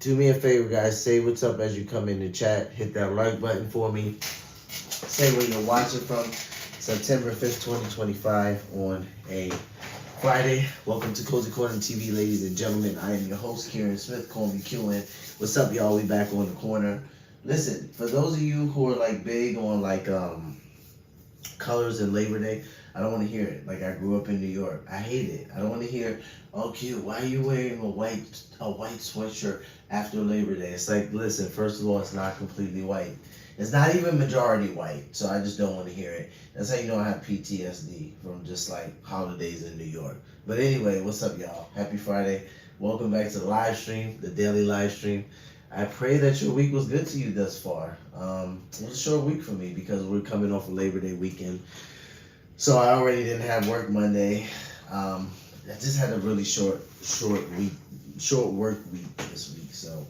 Do me a favor, guys. Say what's up as you come in the chat. Hit that like button for me. Say where you're watching from. September 5th, 2025 on a Friday. Welcome to Cozy Corner TV, ladies and gentlemen. I am your host, Kieran Smith. Call me QN. What's up, y'all? We back on the corner. Listen, for those of you who are like big on like colors and Labor Day, I don't want to hear it. Like, I grew up in New York. I hate it. I don't want to hear, oh, cute, why are you wearing a white sweatshirt after Labor Day? It's like, listen, first of all, it's not completely white. It's not even majority white, so I just don't want to hear it. That's how you know I have PTSD from just like holidays in New York. But anyway, what's up, y'all? Happy Friday. Welcome back to the live stream, the daily live stream. I pray that your week was good to you thus far. It was a short week for me because we're coming off a Labor Day weekend. So I already didn't have work Monday. I just had a really short work week this week. So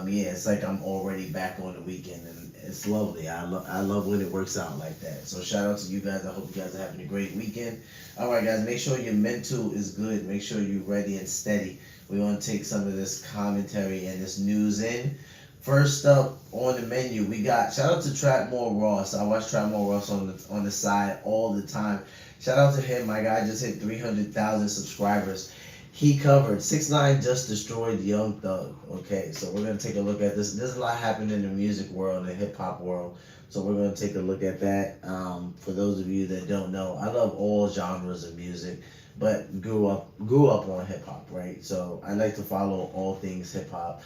yeah, it's like I'm already back on the weekend, and it's lovely. I love when it works out like that. So shout out to you guys. I hope you guys are having a great weekend. All right, guys, make sure your mental is good. Make sure you're ready and steady. We want to take some of this commentary and this news in. First up on the menu, we got, shout out to Trapmore Ross. I watch Trapmore Ross on the side all the time. Shout out to him. My guy just hit 300,000 subscribers. He covered 6ix9ine just destroyed Young Thug. Okay, so we're going to take a look at this. There's a lot happening in the music world, the hip-hop world. So we're going to take a look at that. For those of you that don't know, I love all genres of music, but grew up on hip-hop, right? So I like to follow all things hip-hop.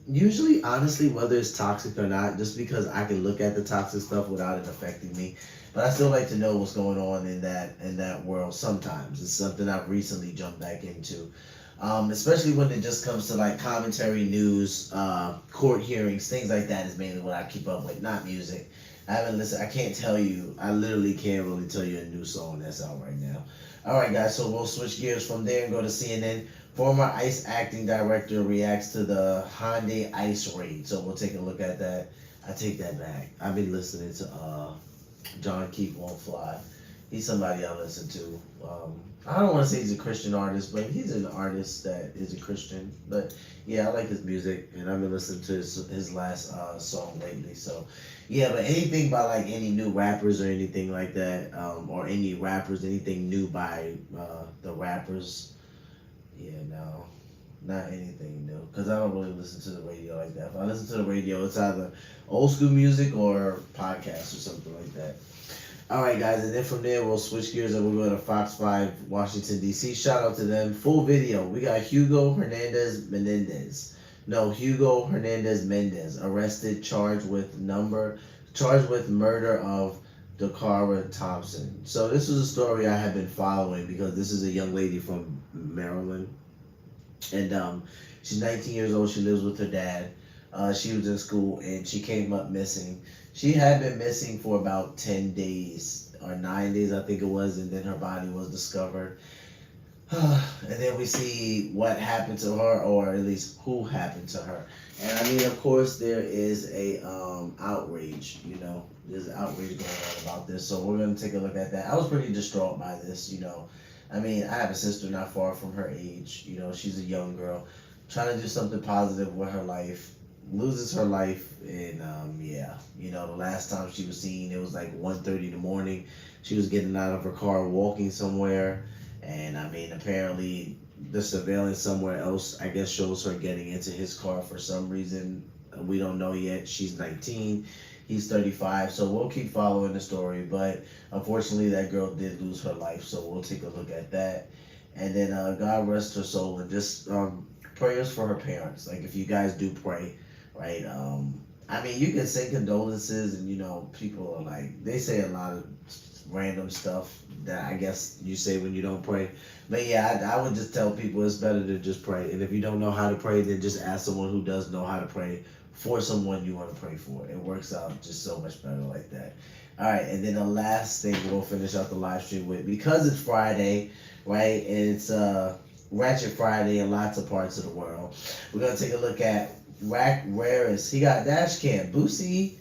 Usually, honestly, whether it's toxic or not, just because I can look at the toxic stuff without it affecting me. But I still like to know what's going on in that world sometimes. It's something I've recently jumped back into. Especially when it just comes to like commentary, news, court hearings, things like that is mainly what I keep up with, not music. I haven't listened, I can't tell you, I literally can't really tell you a new song that's out right now. Alright guys, so we'll switch gears from there and go to CNN. Former ICE acting director reacts to the Hyundai ICE raid. So we'll take a look at that. I take that back. I've been listening to John Keep Won't Fly. He's somebody I listen to. I don't want to say he's a Christian artist, but he's an artist that is a Christian. But yeah, I like his music, and I've been listening to his last song lately. So yeah, but anything by like any new rappers or anything like that, or any rappers, anything new by the rappers. Yeah, no, not anything new. Because I don't really listen to the radio like that. If I listen to the radio, it's either old school music or podcasts or something like that. Alright, guys, and then from there, we'll switch gears and we'll go to Fox 5, Washington, D.C. Shout out to them. Full video. We got Hugo Hernandez Mendez arrested, charged with murder of Dakara Thompson. So this is a story I have been following because this is a young lady from Maryland, and she's 19 years old. She lives with her dad. She was in school and she came up missing. She had been missing for about 10 days or 9 days, I think it was, and then her body was discovered. And then we see what happened to her, or at least who happened to her. And I mean, of course, there is a outrage. You know, there's outrage going on about this. So we're gonna take a look at that. I was pretty distraught by this. You know, I mean, I have a sister not far from her age. You know, she's a young girl trying to do something positive with her life. Loses her life, and yeah, you know, the last time she was seen, it was like 1:30 in the morning. She was getting out of her car, walking somewhere. And I mean, apparently the surveillance somewhere else, I guess, shows her getting into his car for some reason. We don't know yet. She's 19. He's 35. So we'll keep following the story. But unfortunately, that girl did lose her life. So we'll take a look at that. And then God rest her soul. And just prayers for her parents. Like, if you guys do pray, right? I mean, you can say condolences, and you know, people are like, they say a lot of random stuff that I guess you say when you don't pray. But yeah, I would just tell people it's better to just pray. And if you don't know how to pray, then just ask someone who does know how to pray for someone you want to pray for. It works out just so much better like that. All right, and then the last thing we'll finish out the live stream with, because it's Friday, right? And it's Ratchet Friday in lots of parts of the world. We're gonna take a look at Rarest. He got dash cam. Boosie's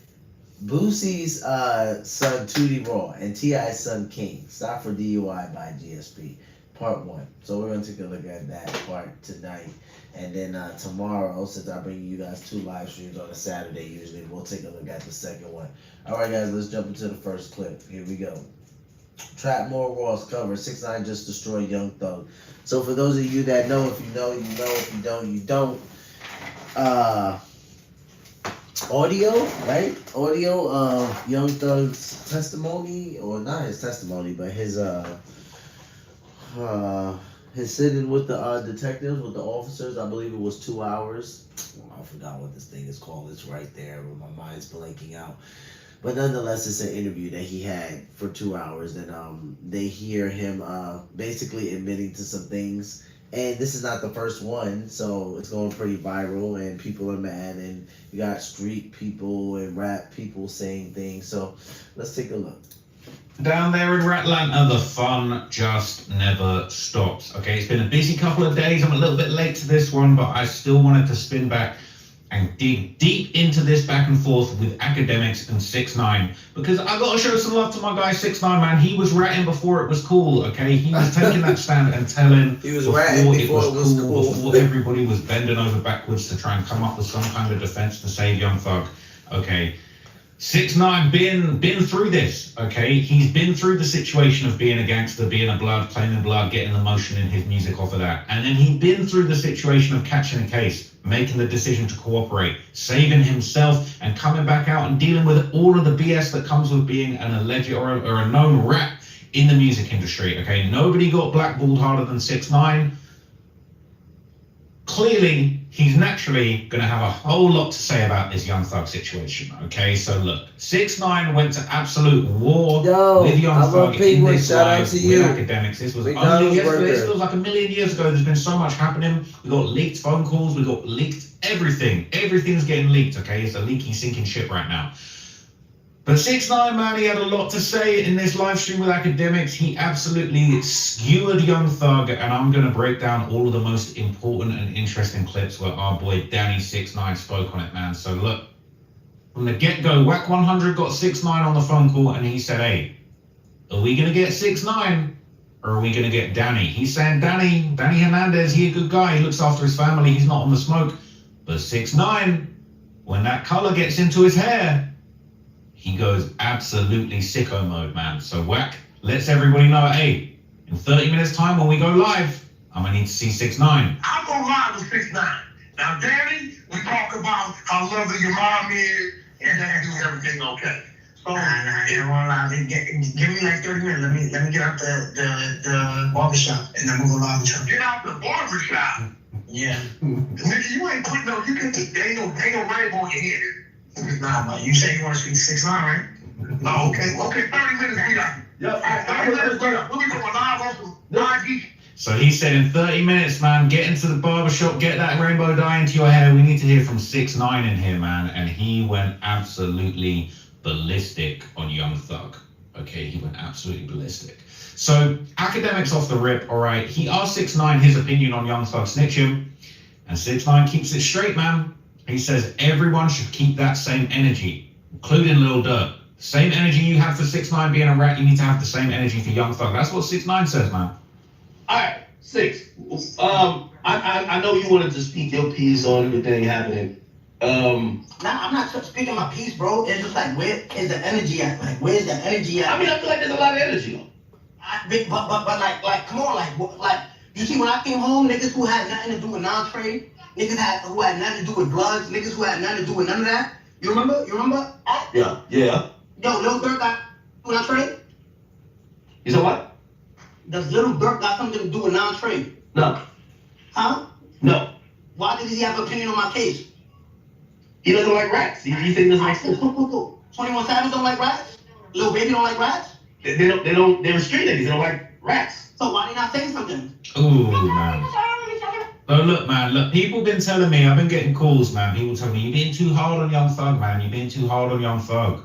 son Tootie Raw and T.I.'s son King. Stop for DUI by GSP. part 1. So we're gonna take a look at that part tonight. And then tomorrow, since I bring you guys 2 live streams on a Saturday usually, we'll take a look at the second one. Alright guys, let's jump into the first clip. Here we go. Trap More Raw's cover. 6ix9ine just destroyed Young Thug. So for those of you that know, if you know, you know. If you don't, you don't. Audio, right? Audio of Young Thug's testimony, or not his testimony, but his sitting with the detectives, with the officers. I believe it was 2 hours. I forgot what this thing is called. It's right there, but my mind's blanking out. But nonetheless, it's an interview that he had for 2 hours, and they hear him basically admitting to some things. And this is not the first one, so it's going pretty viral, and people are mad, and you got street people and rap people saying things. So let's take a look. Down there in Ratlanta, the fun just never stops. Okay, it's been a busy couple of days. I'm a little bit late to this one, but I still wanted to spin back and dig deep into this back and forth with Academics and 6ix9ine, because I gotta show some love to my guy 6ix9ine, man. He was ratting before it was cool, okay? He was taking that stand and telling he was ratting before it was cool, before everybody was bending over backwards to try and come up with some kind of defense to save Young Thug, okay? 6ix9ine been through this, okay? He's been through the situation of being a gangster, being a blood, claiming blood, getting the motion in his music off of that. And then he'd been through the situation of catching a case, making the decision to cooperate, saving himself, and coming back out and dealing with all of the BS that comes with being an alleged or a known rat in the music industry, okay? Nobody got blackballed harder than 6ix9ine. Clearly, he's naturally going to have a whole lot to say about this Young Thug situation, okay? So look, 6ix9ine went to absolute war with Young Thug in this live with Academics. This was only yesterday. This feels like a million years ago. There's been so much happening. We got leaked phone calls. We got leaked everything. Everything's getting leaked, okay? It's a leaky, sinking ship right now. But 6ix9ine, man, he had a lot to say in this live stream with Academics. He absolutely skewered Young Thug, and I'm going to break down all of the most important and interesting clips where our boy Danny 6ix9ine spoke on it, man. So look, from the get-go, Wack 100 got 6ix9ine on the phone call, and he said, hey, are we going to get 6ix9ine, or are we going to get Danny? He's saying Danny Hernandez, he a good guy, he looks after his family, he's not on the smoke. But 6ix9ine, when that color gets into his hair, he goes absolutely sicko mode, man. So Wack lets everybody know, hey, in 30 minutes time when we go live, I'm gonna need to see 6ix9ine. I'll go live with 6ix9ine. Now, Danny, we talk about how lovely your mom is, and that do everything okay. So, I don't want to lie. Give me like 30 minutes. Let me get out the barbershop, and then we'll go live with you. Get out the barbershop? Yeah. Nigga, you ain't putting no, you can just, ain't no rainbow in your head. Nah, man, you say you want to speak 6ix9ine, right? Oh, okay. Okay, 30 minutes, we got. Yep. 30 minutes, we got. We'll be going live on some live geek. So he said in 30 minutes, man, get into the barbershop, get that rainbow dye into your hair. We need to hear from 6ix9ine in here, man. And he went absolutely ballistic on Young Thug. Okay, he went absolutely ballistic. So Academics off the rip, all right. He asked 6ix9ine his opinion on Young Thug snitching, and 6ix9ine keeps it straight, man. He says everyone should keep that same energy, including Lil Durk. Same energy you have for 6ix9ine being a rat, you need to have the same energy for Young Thug. That's what 6ix9ine says, man. All right, 6. I know you wanted to speak your piece on everything happening. Nah, I'm not speaking my piece, bro. It's just like, where is the energy at? Like, where's the energy at? I mean, I feel like there's a lot of energy. But like, come on, like, you see, when I came home, niggas who had nothing to do with non-trade, niggas who had nothing to do with bloods, niggas who had nothing to do with none of that. You remember? Yeah. Yo, Lil Durk got non-trade? You said what? Does Lil Durk got something to do with non-trade? No. Huh? No. Why did he have an opinion on my case? He doesn't like rats. He said he doesn't like food. 21 Savage don't like rats? Lil Baby don't like rats? They don't, they're street niggas. They don't like rats. So why did not say something? Ooh, man. Oh, look, man, look, people been telling me, I've been getting calls, man. People tell me, you're being too hard on Young Thug, man. You're being too hard on Young Thug.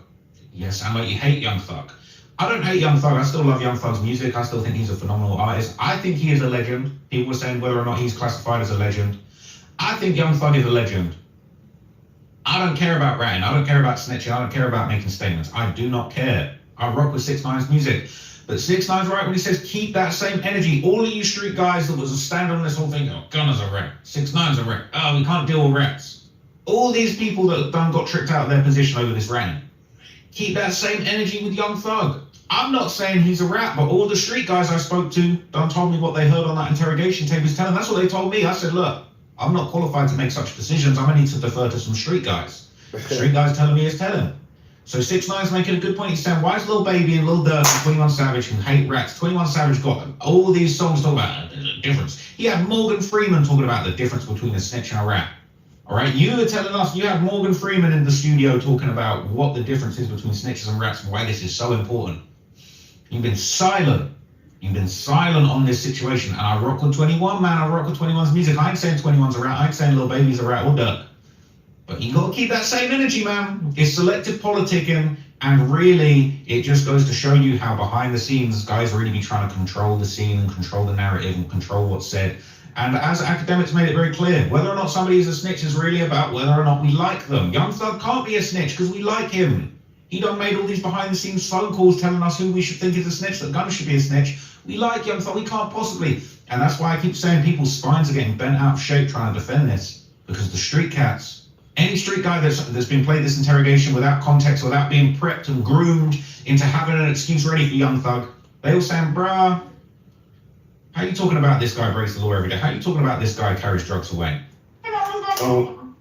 Yes, I know you hate Young Thug. I don't hate Young Thug. I still love Young Thug's music. I still think he's a phenomenal artist. I think he is a legend. People were saying whether or not he's classified as a legend. I think Young Thug is a legend. I don't care about ratting. I don't care about snitching. I don't care about making statements. I do not care. I rock with 6ix9ine's music. But 6ix9ine's right when he says keep that same energy. All of you street guys that was a stand on this whole thing, oh, Gunna's a wreck, 6ix9ine's a wreck, oh, we can't deal with rats. All these people that done got tricked out of their position over this rant. Keep that same energy with Young Thug. I'm not saying he's a rat, but all the street guys I spoke to done told me what they heard on that interrogation tape was telling. That's what they told me. I said, look, I'm not qualified to make such decisions. I'm going to need to defer to some street guys. Street guys telling me is telling. So 6ix9ine's making a good point. He's saying, why is Lil Baby and Lil Durk and 21 Savage who hate rats? 21 Savage got all these songs talking about the difference. He had Morgan Freeman talking about the difference between a snitch and a rat. All right, you are telling us you have Morgan Freeman in the studio talking about what the difference is between snitches and rats and why this is so important. You've been silent. You've been silent on this situation. And I rock with 21, man. I rock with 21's music. I ain't saying 21's a rat. I ain't saying Lil Baby's a rat or Durk. But you got to keep that same energy, man. It's selective politicking, and really, it just goes to show you how behind the scenes, guys really be trying to control the scene and control the narrative and control what's said. And as academics made it very clear, whether or not somebody is a snitch is really about whether or not we like them. Young Thug can't be a snitch because we like him. He done made all these behind the scenes phone calls telling us who we should think is a snitch, that Gunna should be a snitch. We like Young Thug, we can't possibly. And that's why I keep saying people's spines are getting bent out of shape trying to defend this, because the street cats, any street guy that's been played this interrogation without context, without being prepped and groomed into having an excuse ready for Young Thug, they all saying, bruh, how you talking about this guy breaks the law every day? How you talking about this guy carries drugs away? I ain't gonna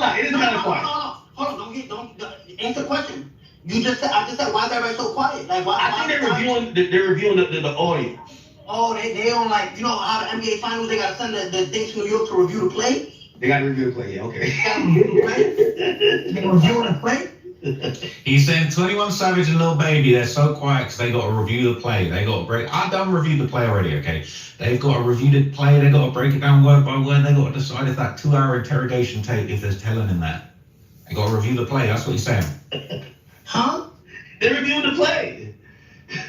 lie, it is kind of quiet. Hold on, don't answer the question. I just said, why is everybody so quiet? Like, why? I think they're reviewing the audio. Oh, they don't like, you know how the NBA finals, they gotta send the things to New York to review the play? They got to review the play, yeah, okay. They gotta review the play? They reviewing the play? He's saying 21 Savage and Lil Baby, they're so quiet because they got to review the play. They got to break. I done reviewed the play already, okay? They've got to review the play. They got to break it down word by word. They got to decide if that 2-hour interrogation tape, if there's telling in that. They got to review the play. That's what he's saying. Huh? They're reviewing the play.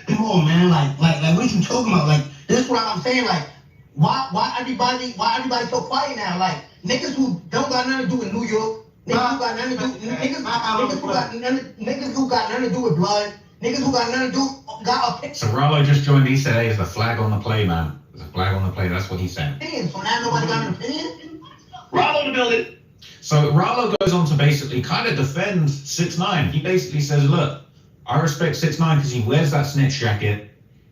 Come on, man. Like, what are you talking about? Like, this is what I'm saying. Like, why everybody so quiet now? Like, niggas who don't got nothing to do with New York. Niggas who got nothing to do. Niggas who got nothing to do with blood. Niggas who got nothing to do got a picture. So Rollo just joined. He said, "Hey, there's a flag on the play, man. There's a flag on the play." That's what he's saying. So now nobody got an opinion. Rollo the building. So Rollo goes on to basically kind of defend 6ix9ine. He basically says, "Look, I respect 6ix9ine because he wears that snitch jacket.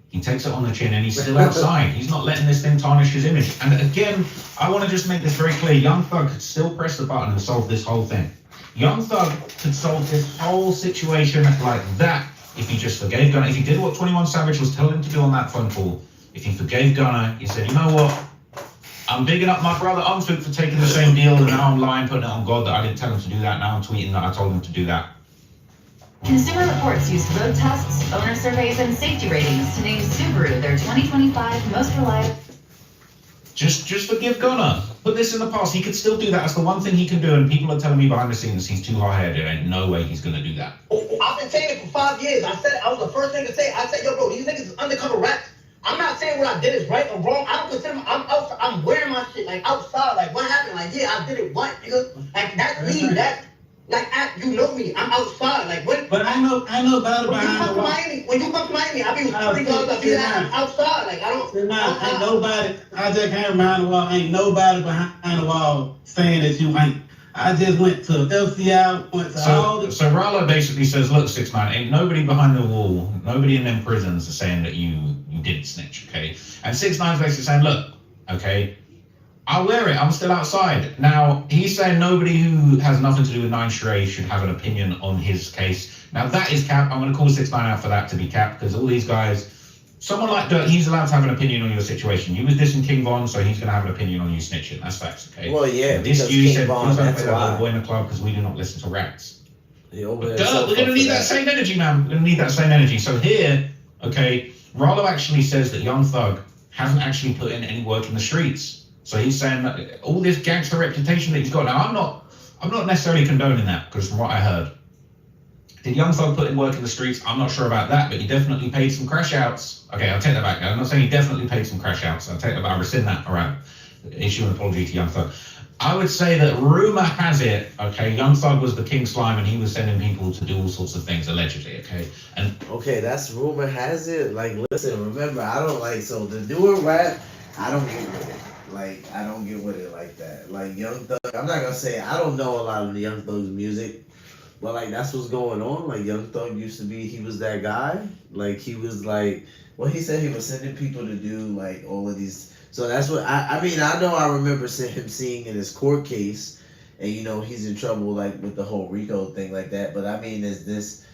He takes it on the chin and he's still outside. He's not letting this thing tarnish his image." And again, I want to just make this very clear. Young Thug could still press the button and solve this whole thing. Young Thug could solve this whole situation like that if he just forgave Gunna. If he did what 21 Savage was telling him to do on that phone call, if he forgave Gunna, he said, you know what? I'm bigging up my brother Umfook for taking the same deal, and now I'm lying, putting it on God that I didn't tell him to do that. Now I'm tweeting that I told him to do that. Consumer Reports used road tests, owner surveys, and safety ratings to name Subaru their 2025 most reliable. Just forgive Gunna. Put this in the past. He could still do that. That's the one thing he can do. And people are telling me behind the scenes he's too hard-headed. Ain't no way he's gonna do that. I've been saying it for 5 years. I was the first thing to say. I said, yo, bro, these niggas is undercover rats. I'm not saying what I did is right or wrong. I don't consider. I'm outside. I'm wearing my shit like outside. Like what happened? Like yeah, I did it. What, nigga? Like that's me. That. Like, you know me, I'm outside. Like, when. But I know about it behind the wall. When you come to Miami, I be with I'm outside. Like, I don't. Ain't nobody, I just came behind the wall. Ain't nobody behind the wall saying that you ain't. I just went to FCI, went to all the. So Rollo basically says, look, 6ix9ine, ain't nobody behind the wall, nobody in them prisons are saying that you didn't snitch, okay? And 6ix9ine's basically saying, look, okay, I wear it, I'm still outside. Now, he's saying nobody who has nothing to do with 9 Stray should have an opinion on his case. Now, that is cap. I'm going to call 6ix9ine out for that to be cap, because all these guys, someone like Dirt, he's allowed to have an opinion on your situation. You was dissing King Von, so he's going to have an opinion on you snitching. That's facts, okay? Well, yeah, this you said, Von, that's why. Boy in the club because we do not listen to rats. Dirt, we're going to need that same energy, man. We're going to need that same energy. So here, okay, Rollo actually says that Young Thug hasn't actually put in any work in the streets. So he's saying that all this gangster reputation that he's got. Now, I'm not necessarily condoning that, because from what I heard, did Young Thug put in work in the streets? I'm not sure about that, but he definitely paid some crash outs. Okay, I'll take that back. I'm not saying he definitely paid some crash outs. I'll rescind that. All right, issue an apology to Young Thug. I would say that rumor has it, okay, Young Thug was the King Slime and he was sending people to do all sorts of things, allegedly, okay? And okay, that's rumor has it. Like, listen, remember, I don't like, so the newer rap, I don't get with it. Like, I don't get with it like that. Like, Young Thug, I'm not gonna say, I don't know a lot of the Young Thug's music, but like, that's what's going on. Like, Young Thug used to be, he was that guy. Like, he was like, well, he said he was sending people to do like all of these. So that's what I mean. I know I remember him seeing in his court case, and you know he's in trouble like with the whole RICO thing like that. But I mean, is this?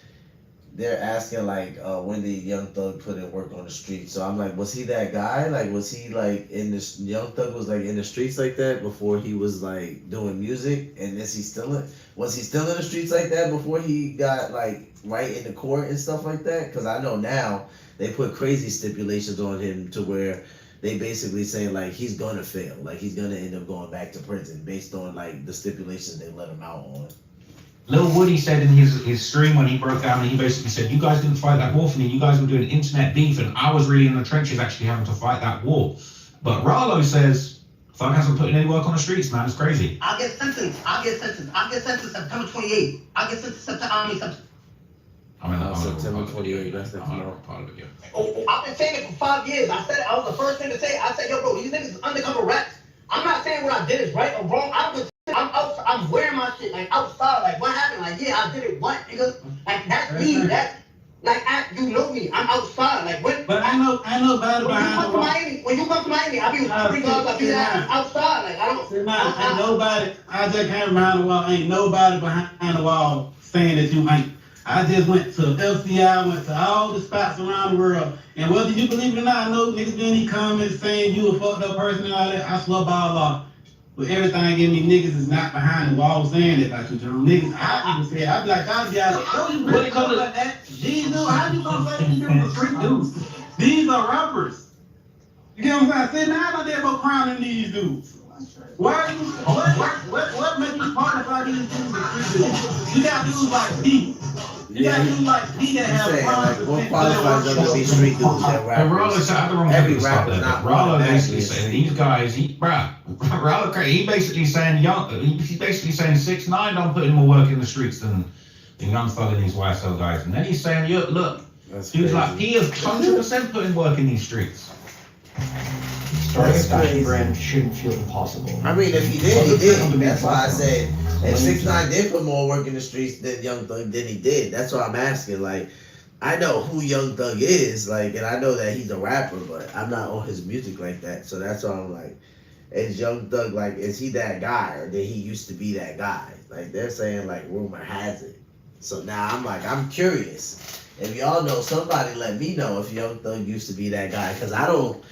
They're asking like when did Young Thug put in work on the street? So I'm like, was he that guy? Like, was he like in this? Young Thug was like in the streets like that before he was like doing music, and is he still in? Was he still in the streets like that before he got like right in the court and stuff like that? Because I know now they put crazy stipulations on him to where they basically say like he's gonna fail, like he's gonna end up going back to prison based on like the stipulations they let him out on. Lil Woody said in his stream when he broke down, and he basically said, you guys didn't fight that war for me, you guys were doing internet beef, and I was really in the trenches actually having to fight that war. But Rallo says, Thug hasn't put in any work on the streets, man, it's crazy. I'll get sentenced September 28th. I'll get sentenced September. September 28th, that's the part of it, yeah. Oh, I've been saying it for 5 years. I said it. I was the first thing to say it. I said, yo, bro, these niggas is undercover rats. I'm not saying what I did is right or wrong. I'm wearing my shit like outside. Like what happened? Like yeah, I did it. What nigga? Like that's me. That's like you know me. I'm outside. Like when. But I know better behind the wall. When you come to Miami, I be with three guys. I be outside. Like I don't. Ain't nobody. I just came behind the wall. Ain't nobody behind the wall saying that you ain't. I just went to LCI, went to all the spots around the world. And whether you believe it or not, I know niggas been in these comments saying you a fucked up person and all that. I swear by Allah. But everything in me, niggas is not behind the wall saying it like you, John. Niggas, I even say, I be like, God, yeah, don't you really come like that? These dudes, how you gonna say these dudes are street dudes? These are rappers. You get what I'm saying? Say, now I know they're about crowning these dudes. Why are you, what makes you qualify these dudes as street dudes? You got dudes like D. You got dudes like D that have like, what qualifies them to be street dudes that rappers? Rollo said, I had the wrong Every people to stop rapper's there. not Rollo basically automatically saying these guys, Rollo crazy. He basically saying he's basically saying 6ix9ine don't put in more work in the streets than Young Thug and these YSL guys. And then he's saying, look, he was like, he has 100% put in work in these streets. Starting a fashion brand shouldn't feel impossible. I mean, if he did, he did. That's why I said if 6ix9ine did put more work in the streets than Young Thug, then he did. That's why I'm asking. Like, I know who Young Thug is, like, and I know that he's a rapper, but I'm not on his music like that. So that's why I'm like, is Young Thug like, is he that guy, or did he used to be that guy? Like they're saying, like rumor has it. So now I'm like, I'm curious. If y'all know, somebody let me know if Young Thug used to be that guy, because I don't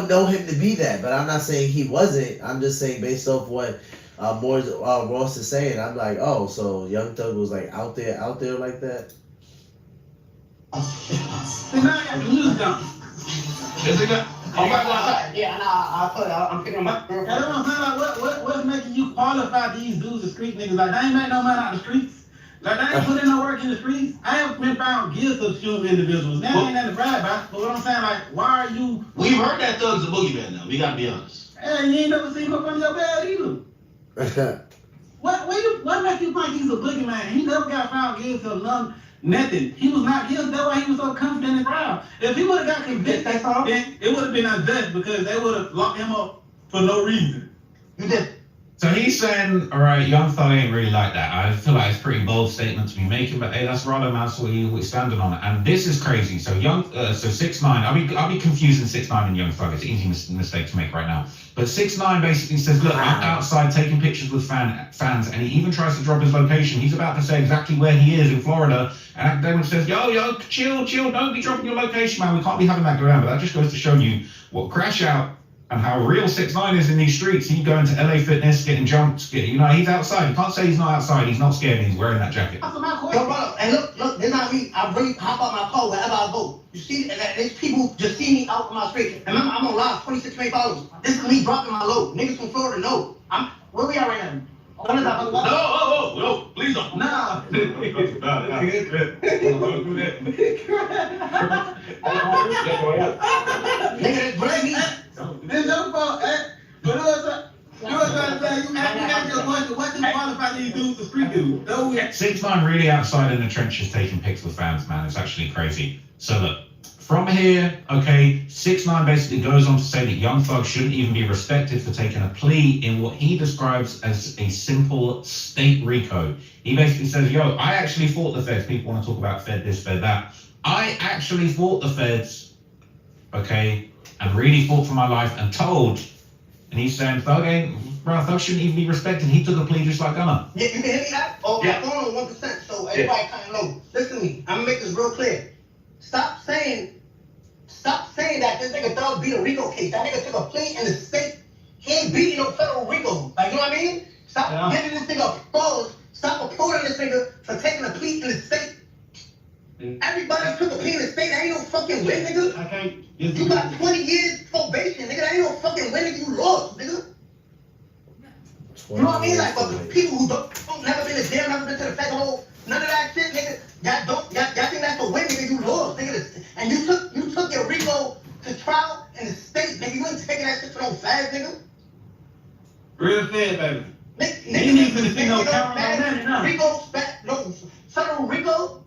know him to be that, but I'm not saying he wasn't. I'm just saying based off what Ross is saying, I'm like, oh, so Young Thug was like out there like that. Yeah, nah, I'm picking them up. I don't know, like, what's making you qualify these dudes as street niggas? Like, they ain't make no money out of the streets. Like, they ain't put in no work in the streets. I have been found guilty of shooting individuals. That ain't nothing to brag about. But what I'm saying, like, why are you... We've heard that Thug's a boogeyman now. We gotta be honest. Hey, you ain't never seen him up under your bed either. What make you think he's a boogeyman? He never got found guilty of nothing. He was not guilty. That's why he was so confident and proud. If he would have got convicted, then it would have been unjust because they would have locked him up for no reason. You did. So he's saying, all right, Young Thug ain't really like that. I feel like it's a pretty bold statement to be making, but hey, that's Rollo, man, so we're standing on it. And this is crazy. So 6ix9ine, I'll be confusing 6ix9ine and Young Thug. It's an easy mistake to make right now. But 6ix9ine basically says, look, I'm outside taking pictures with fans, and he even tries to drop his location. He's about to say exactly where he is in Florida, and academic says, yo, chill, don't be dropping your location, man. We can't be having that go around. But that just goes to show you what Crash Out and how real 6ix9ine is in these streets. He's going to LA Fitness, getting jumped, he's outside. You can't say he's not outside. He's not scared and he's wearing that jacket. Yo, brother, and look, this not me. I really hop out my car wherever I go. You see, these people just see me out on my street. And remember, I'm on live, 26 million followers. This is me dropping my load. Niggas from Florida know. Where we at right now? No, please don't. Nah. Nigga, Nigga, bring me. This your fault, eh? But you was trying to say you acting what qualify these dudes as street dudes? No, 6ix9ine really outside in the trenches taking pics with fans, man. It's actually crazy. So look, from here, okay, 6ix9ine basically goes on to say that Young Thug shouldn't even be respected for taking a plea in what he describes as a simple state RICO. He basically says, yo, I actually fought the feds. People want to talk about fed this, fed that. I actually fought the feds, okay, and really fought for my life and told. And he's saying, Thug shouldn't even be respected. He took a plea just like Gunna. Yeah, you can hear me out? Oh, yeah. My phone on 1%, so everybody kind of know. Listen to me. I'm gonna make this real clear. Stop saying that this nigga Thug beat a RICO case. That nigga took a plea in the state. He ain't beating no federal RICO. Like, you know what I mean? Stop giving this nigga applause. Stop applauding this nigga for taking a plea in the state. Everybody took a plea in the state. That ain't no fucking win, nigga. I can't. You got 20 years probation, nigga. That ain't no fucking win, nigga. You lost, nigga. You know what I mean? Like, but people who don't never been to jail, never been to the federal, none of that shit, nigga. Y'all think that's a win, nigga. You lost, nigga. And you took your RICO to trial in the state, nigga. You ain't taking that shit for no fast, nigga. Real fed, baby. Nigga, ain't even see no camera on that, no. RICO, no federal RICO.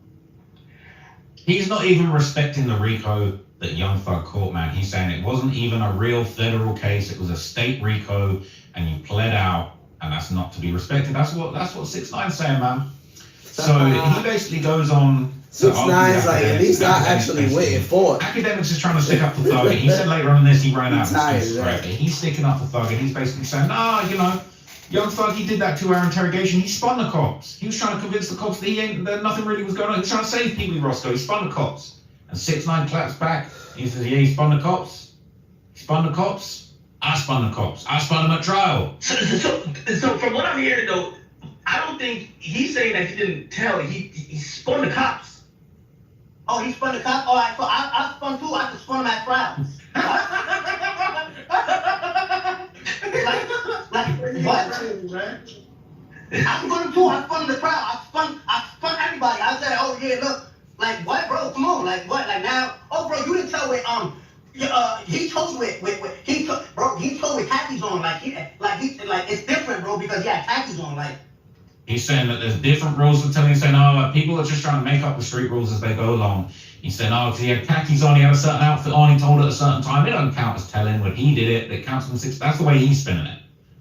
He's not even respecting the RICO that Young Thug caught, man. He's saying it wasn't even a real federal case. It was a state RICO, and you pled out, and that's not to be respected. That's what 6ix9ine's saying, man. So he basically goes on. 6ix9ine's like, at least I actually waiting for it. Academics is trying to stick up for Thug. He said later on in this he ran out of excuses, right? He's sticking up for Thug, and he's basically saying, nah, you know, Young Thug, he did that 2-hour interrogation. He spun the cops. He was trying to convince the cops that nothing really was going on. He was trying to save Pee Wee Roscoe. He spun the cops. And 6ix9ine claps back. He says, yeah, he spun the cops. He spun the cops. I spun the cops. I spun them at trial. So from what I'm hearing, though, I don't think he's saying that he didn't tell. He spun the cops. Oh, he spun the cops? All right, so I spun too. I just spun them at trial. Like what? I spun them too. I spun the crowd. I spun everybody. I said, oh yeah, look, like what, bro? Come on, like what? Like now, oh bro, you didn't tell with he told he told with khakis on, like it's different, bro, because he had khakis on, like. He's saying that there's different rules for telling. He's saying, oh, people are just trying to make up the street rules as they go along. He's saying, oh, because he had khakis on, he had a certain outfit on, he told at a certain time. It doesn't count as telling. When he did it, it counts as 6. That's the way he's spinning it.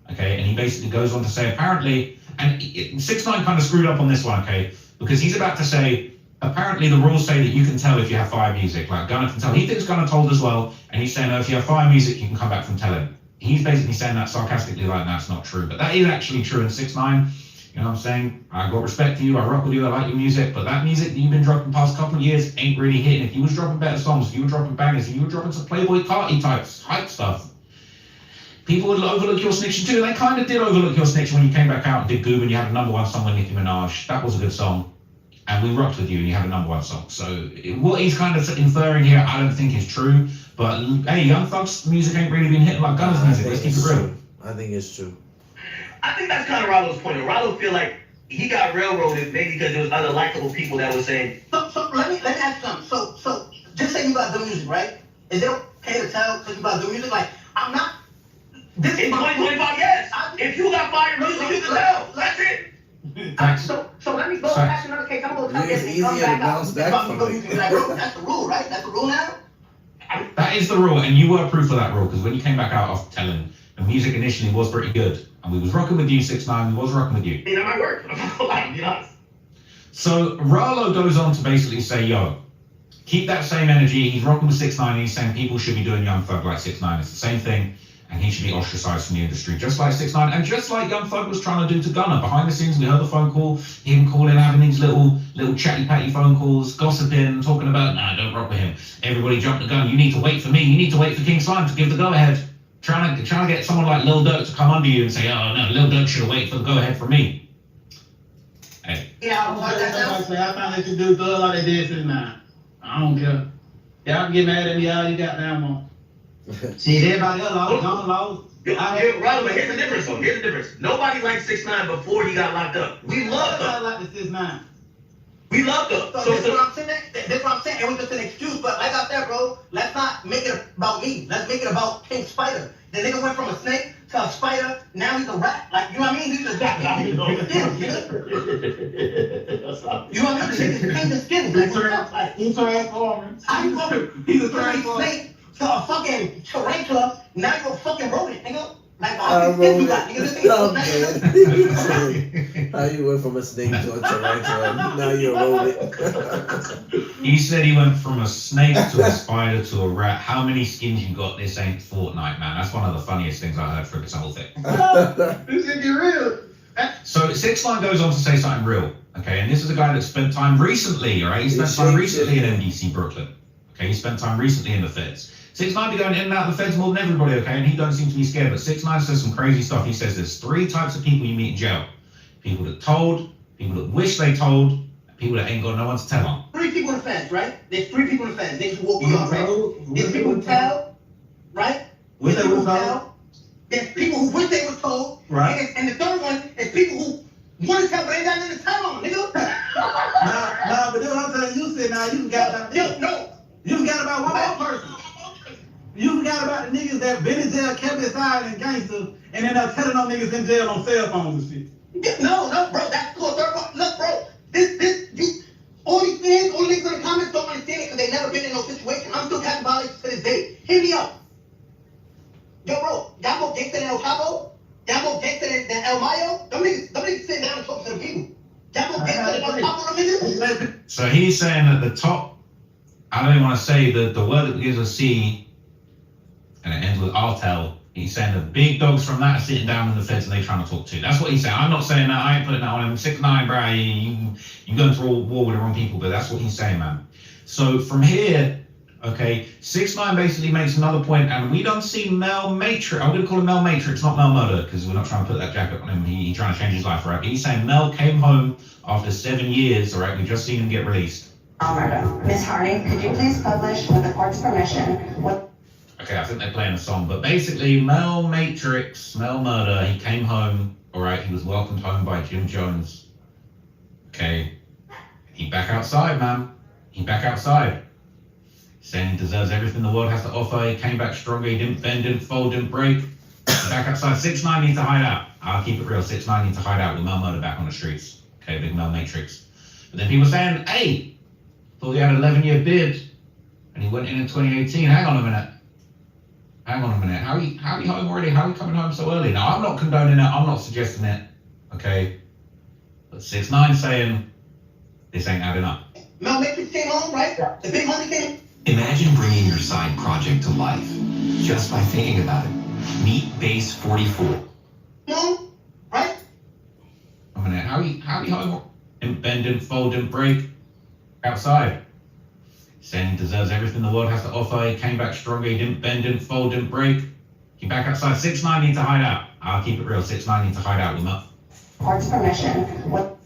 Okay, and he basically goes on to say, apparently, and 6ix9ine kind of screwed up on this one, okay, because he's about to say, apparently the rules say that you can tell if you have fire music, like Gunna can tell. He thinks Gunna told as well, and he's saying, oh, if you have fire music, you can come back from telling. He's basically saying that sarcastically, like that's not true, but that is actually true in 6ix9ine. You know what I'm saying? I got respect for you, I rock with you, I like your music, but that music that you've been dropping the past couple of years ain't really hitting. If you was dropping better songs, if you were dropping bangers, if you were dropping some Playboy Carti types, hype stuff, people would overlook your snitching too. They kind of did overlook your snitch when you came back out and did Goob and you had a #1 song with Nicki Minaj. That was a good song. And we rocked with you and you had a #1 song. So what he's kind of inferring here, I don't think is true. But hey, Young Thug's music ain't really been hitting like Gunna's music. Let's keep it real. I think it's true. I think that's kind of Rollo's point. Rollo feel like he got railroaded maybe because there was other likable people that were saying. So let me ask you something. So just say you got good music, right? Is it okay to tell because you got good music? Like I'm not. In 2025, yes. If you got fire music, you can tell. That's it. So let me go ask you another case. I'm gonna tell you this and come back out. Like, bro, that's the rule, right? That's the rule now. That is the rule, and you were proof of that rule because when you came back out of telling, the music initially was pretty good. And we was rocking with you, 6ix9ine, we was rocking with you. That might work. I'm not gonna lie, to be honest. So Rollo goes on to basically say, yo, keep that same energy. He's rocking with 6ix9ine. He's saying people should be doing Young Thug like 6ix9ine. It's the same thing. And he should be ostracized from the industry, just like 6ix9ine. And just like Young Thug was trying to do to Gunna. Behind the scenes, we heard the phone call. Him calling, having these little chatty-patty phone calls, gossiping, talking about, nah, don't rock with him. Everybody jump the gun. You need to wait for me. You need to wait for King Slime to give the go-ahead. Trying to get someone like Lil Durk to come under you and say, oh no, Lil Durk should have waited for the go-ahead for me. Hey. Yeah, I found that you do good like they did 6ix9ine. I don't care. Y'all can get mad at me all you got down on. See, everybody else lost. Rollo, here's the difference though. Here's the difference. Nobody liked 6ix9ine before he got locked up. We loved him. Like the 6ix9ine. We loved him. So that's what I'm saying. That's what I'm saying. It was just an excuse. But like I said, bro, let's not make it about me. Let's make it about King Spider. The nigga went from a snake to a spider, now he's a rat. Like, you know what I mean? He's just got skin, nigga. You know what I mean? The niggas change the skin. Like, what's up? Like, He's a transformer. how you go from He's a a transformer. snake to a fucking tarantula, now you're a fucking rodent, nigga. Like, how many skins you got, nigga? This nigga How you went from a snake to a tarantula? Now you're a rodent. He said he went from a snake to a spider to a rat. How many skins you got? This ain't Fortnite, man. That's one of the funniest things I heard for this whole thing. This should be real. So 6ix9ine goes on to say something real, okay? And this is a guy that spent time recently, all right? He spent time recently in MDC Brooklyn, okay? He spent time recently in the feds. 6ix9ine be going in and out of the feds more than everybody, okay? And he don't seem to be scared, but 6ix9ine says some crazy stuff. He says there's 3 types of people you meet in jail. People that told, people that wish they told, and people that ain't got no one to tell on. 3 people in the fence, right? There's 3 people in the fence. Niggas who walk around, right? There's people who tell, right? Wish they People was who told. tell. There's people who wish they were told. Right. And the third one is people who want to tell but ain't got nothing to tell on, nigga. Nah, but then what I'm telling you, said now you forgot about Yo, no. You forgot about one more person. You forgot about the niggas that been in jail, kept it silent and gangster, and then they're telling on niggas in jail on cell phones and shit. Yeah, no, bro. That's cool. Third one. Look, bro. All these fans, all niggas in the comments don't understand it because they never been in no situation. I'm still catching violations to this day. Hear me out. Yo, bro, y'all more gangster than El Chapo? Y'all more gangster than El Mayo? Them niggas sitting down and talking to the people. Y'all more gangster than El Chapo, them niggas? So he's saying that the top, I don't even want to say the word that begins with C, and it ends with Artel. He's saying the big dogs from that are sitting down in the feds and they trying to talk to. That's what he's saying. I'm not saying that. I ain't putting that on him. 6ix9ine, bro. You going through war with the wrong people, but that's what he's saying, man. So from here, okay, 6ix9ine basically makes another point, and we don't see Mel Matrix. I'm going to call him Mel Matrix, not Mel Murder, because we're not trying to put that jacket on him. He's trying to change his life, right? But he's saying Mel came home after 7 years, all right? We've just seen him get released. Murder. Ms. Harney, could you please publish, with the court's permission, what... Okay, I think they're playing a song, but basically Mel Matrix, Mel Murder, he came home, all right? He was welcomed home by Jim Jones, okay? He back outside, man. He back outside. Saying he deserves everything the world has to offer. He came back stronger. He didn't bend, didn't fold, didn't break. Back outside. 6ix9ine needs to hide out. I'll keep it real. 6ix9ine needs to hide out with Mel Murder back on the streets. Okay, big Mel Matrix. But then people saying, hey, thought he had an 11-year bid and he went in 2018. Hang on a minute. How he home already? How he coming home so early? Now, I'm not condoning it. I'm not suggesting it. Okay. But 6ix9ine saying this ain't adding up. Mel Matrix came home, right? The big money came. Imagine bringing your side project to life just by thinking about it. Meet Base 44. Home, right? A minute. How he home? Didn't bend, didn't fold, didn't break. Outside. Saying he deserves everything the world has to offer. He came back stronger. He didn't bend, didn't fold, didn't break. He back outside. 6ix9ine needs to hide out. I'll keep it real. 6ix9ine needs to hide out with Mel. Court's permission, what...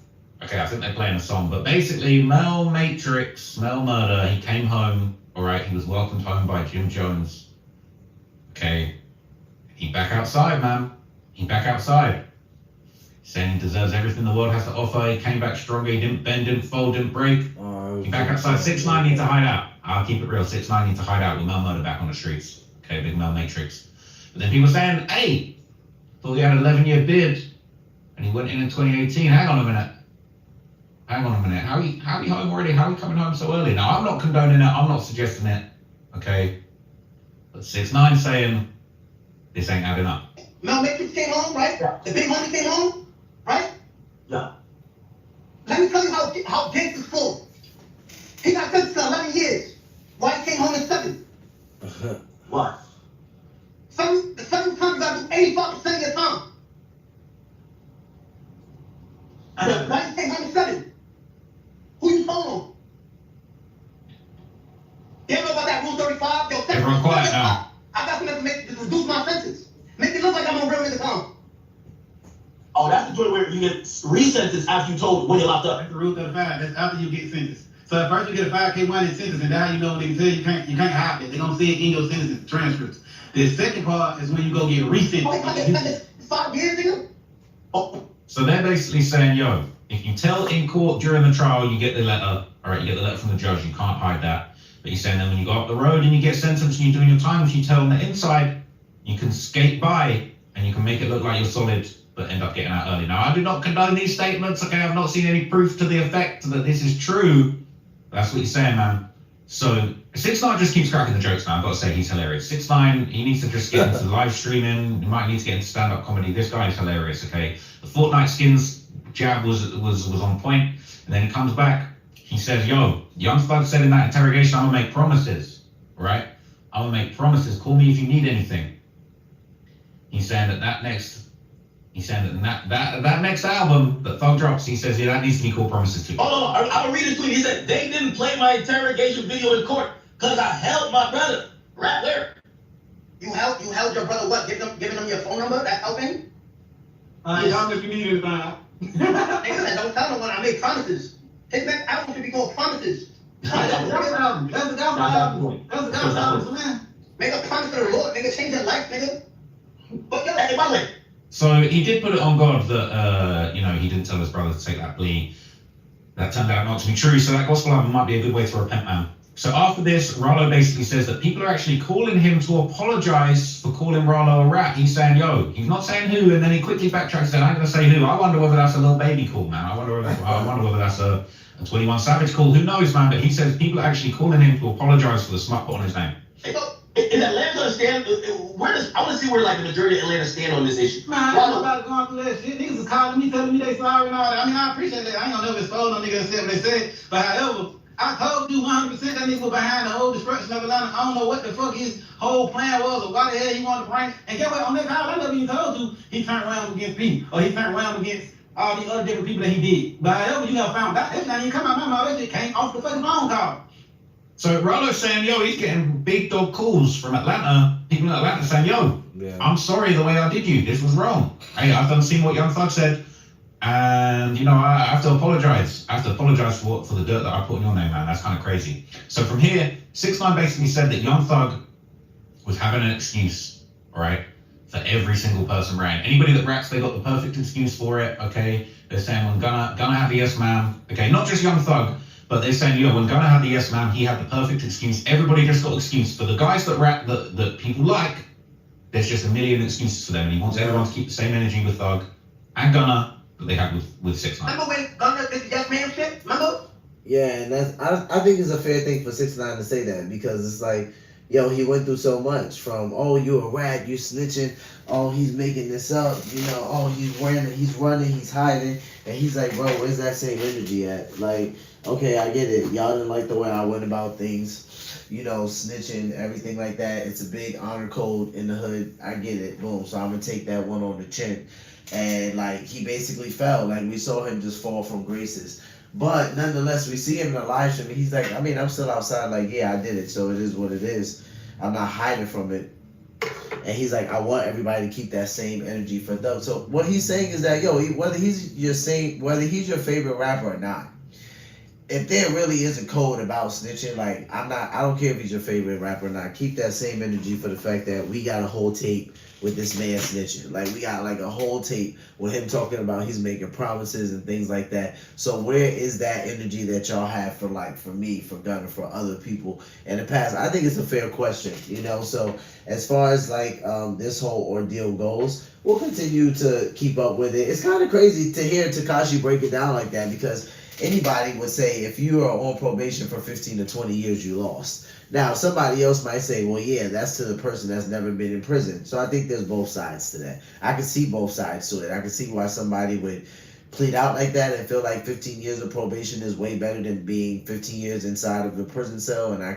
Okay, I think they're playing a song, but basically Mel Matrix, Mel Murder, he came home, all right? He was welcomed home by Jim Jones. Okay, he back outside, man. He back outside. Saying he deserves everything the world has to offer. He came back stronger. He didn't bend, didn't fold, didn't break. He back outside. 6ix9ine needs to hide out. I'll keep it real. 6ix9ine needs to hide out with Mel Murder back on the streets. Okay, big Mel Matrix. But then people saying, hey, thought he had an 11-year bid and he went in 2018. Hang on a minute. How he home already? How he coming home so early? Now, I'm not condoning it. I'm not suggesting it. Okay. But 6ix9ine saying this ain't adding up. Mel Matrix came home, right? The big money came home, right? Yeah. Let me tell you how gangster's full. He got sentenced to 11 years. Why he came home in 7? What? The 7 times you gotta do 85% of your time. Why he came home in 7? Who you following? You ever know about that Rule 35? Yo, Everyone quiet now. I got some information to reduce my sentence. Make it look like I'm on real nigga time. Oh, that's the joint where you get resentenced after you told when you're locked up. That's the Rule 35. That's after you get sentenced. So at first you get a 5K1 in sentence, and now you know what they say you can't hide it. They're gonna see it in your sentencing transcripts. The second part is when you go get resentenced. Oh, I get sentenced 5 years, nigga? Oh. So they're basically saying, yo, if you tell in court during the trial, you get the letter. All right, you get the letter from the judge. You can't hide that. But you're saying then when you go up the road and you get sentenced and you're doing your time, if you tell on the inside, you can skate by and you can make it look like you're solid, but end up getting out early. Now, I do not condone these statements, okay? I've not seen any proof to the effect that this is true. That's what he's saying, man. So 6ix9ine just keeps cracking the jokes now. I've got to say, he's hilarious. 6ix9ine, he needs to just get into live streaming. He might need to get into stand-up comedy. This guy is hilarious, okay? The Fortnite skins jab was on point, and then he comes back. He says, yo, Young Thug said in that interrogation, I'm gonna make promises, right? I'm gonna make promises. Call me if you need anything. He's saying that next album that Thug drops, he says, yeah, that needs to be called Promises too. Hold on, I'm gonna read his tweet. He said, they didn't play my interrogation video in court because I held my brother. Right there. You held your brother what? Giving him your phone number? That helping? Y'all if you need anything. Nigga, don't tell no one I make promises. His next album should be called Promises. That's the album. That's the album, man. Make a promise to the Lord, nigga. Change your life, nigga. But yo, hey, by the way. So he did put it on God that, he didn't tell his brother to take that plea. That turned out not to be true. So that gospel album might be a good way to repent, man. So after this, Rollo basically says that people are actually calling him to apologize for calling Rollo a rat. He's saying, yo, he's not saying who, and then he quickly backtracks and said, I'm going to say who. I wonder whether that's a Lil Baby call, man. I wonder whether that's a 21 Savage call. Who knows, man? But he says people are actually calling him to apologize for the smut put on his name. Hey, look, in Atlanta, I want to see where like the majority of Atlanta stand on this issue. Man, I ain't nobody going through that shit. Niggas is calling me, telling me they sorry and all that. I mean, I appreciate that. I ain't gonna never expose no nigga and say what they said. But however, I told you 100% that nigga was behind the whole destruction of Atlanta. I don't know what the fuck his whole plan was or why the hell he wanted to bring. And get what? On that call, I never even told you he turned around against me or he turned around against all these other different people that he did. But however, you never found out. That's not even come out my mouth. That shit came off the fucking phone call. So Rollo's saying, yo, he's getting big dog calls from Atlanta. People in Atlanta saying, yo, I'm sorry the way I did you. This was wrong. Hey, I've done seen what Young Thug said. And, I have to apologize. I have to apologize for the dirt that I put in your name, man. That's kind of crazy. So from here, 6ix9ine basically said that Young Thug was having an excuse, all right, for every single person ranting. Anybody that raps, they got the perfect excuse for it, okay? They're saying, when Gunna had the yes man, okay, not just Young Thug, but they're saying, when Gunna had the yes man, he had the perfect excuse. Everybody just got excuse. For the guys that rap that people like, there's just a million excuses for them. And he wants everyone to keep the same energy with Thug and Gunna that they had with 6ix9ine. Remember when Gunna did the yes man shit? Remember? Yeah, and I think it's a fair thing for 6ix9ine to say that, because it's like, he went through so much from, you a rat, you snitching, he's making this up, he's running, he's hiding, and he's like, bro, where's that same energy at? Like, okay, I get it. Y'all didn't like the way I went about things, snitching, everything like that. It's a big honor code in the hood. I get it. Boom. So I'm going to take that one on the chin. And, he basically fell. We saw him just fall from graces. But, nonetheless, we see him in the live stream. He's like, I'm still outside. Yeah, I did it. So it is what it is. I'm not hiding from it. And he's like, I want everybody to keep that same energy for Thug. So what he's saying is that, whether he's your favorite rapper or not, if there really is a code about snitching, I don't care if he's your favorite rapper or not, keep that same energy for the fact that we got a whole tape with this man snitching. We got a whole tape with him talking about he's making promises and things like that. So where is that energy that y'all have for me, for Gunna, for other people in the past? I think it's a fair question, So as far as this whole ordeal goes, we'll continue to keep up with it. It's kind of crazy to hear Tekashi break it down like that, because anybody would say if you are on probation for 15 to 20 years, you lost. Now, somebody else might say, well, yeah, that's to the person that's never been in prison. So I think there's both sides to that. I can see both sides to it. I can see why somebody would plead out like that and feel like 15 years of probation is way better than being 15 years inside of a prison cell. And I